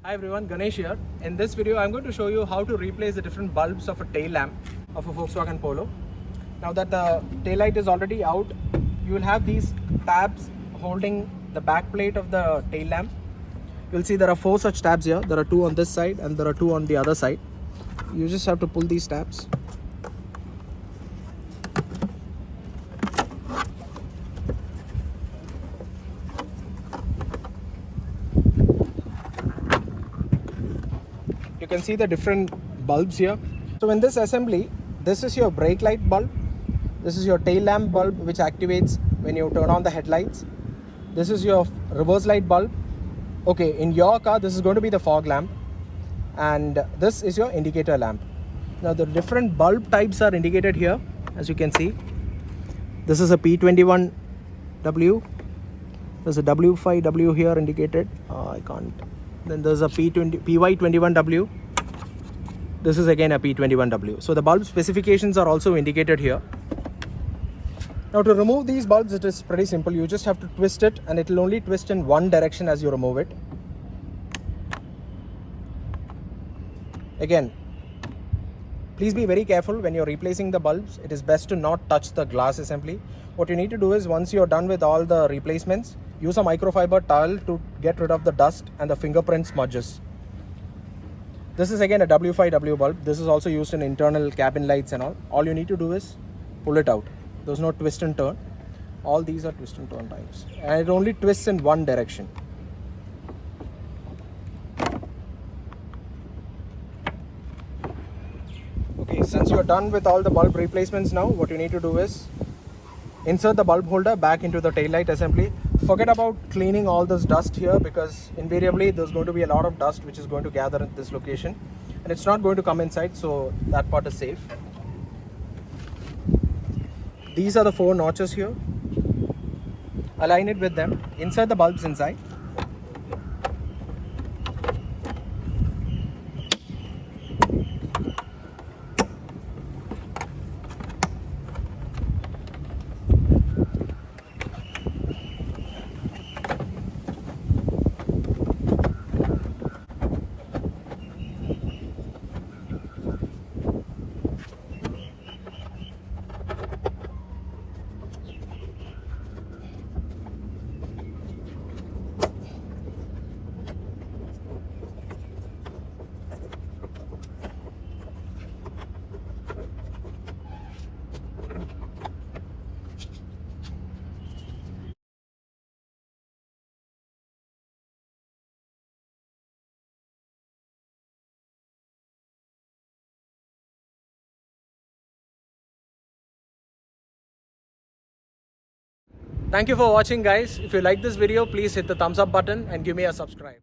Hi everyone, Ganesh here. In this video, I'm going to show you how to replace the different bulbs of a tail lamp of a Volkswagen Polo. Now that the tail light is already out, you will have these tabs holding the back plate of the tail lamp. You'll see there are 4 such tabs here. There are 2 on this side and there are 2 on the other side. You just have to pull these tabs. You can see the different bulbs here. So in this assembly, this is your brake light bulb. This is your tail lamp bulb, which activates when you turn on the headlights. This is your reverse light bulb. Okay, in your car, this is going to be the fog lamp. And this is your indicator lamp. Now the different bulb types are indicated here, as you can see. This is a P21W. There's a W5W here indicated. I can't. Then there's a PY21W. This is again a P21W. So the bulb specifications are also indicated here. Now to remove these bulbs, it is pretty simple. You just have to twist it and it will only twist in one direction as you remove it. Again, please be very careful when you're replacing the bulbs. It is best to not touch the glass assembly. What you need to do is, once you're done with all the replacements, use a microfiber towel to get rid of the dust and the fingerprint smudges. This is again a W5W bulb. This is also used in internal cabin lights and all. All you need to do is pull it out. There's no twist and turn. All these are twist and turn types. And it only twists in one direction. Okay, since you're done with all the bulb replacements now, what you need to do is insert the bulb holder back into the tail light assembly. Forget about cleaning all this dust here, because invariably there's going to be a lot of dust which is going to gather at this location and it's not going to come inside, so that part is safe. These are the 4 notches here. Align it with them. Insert the bulbs inside. Thank you for watching, guys. If you like this video, please hit the thumbs up button and give me a subscribe.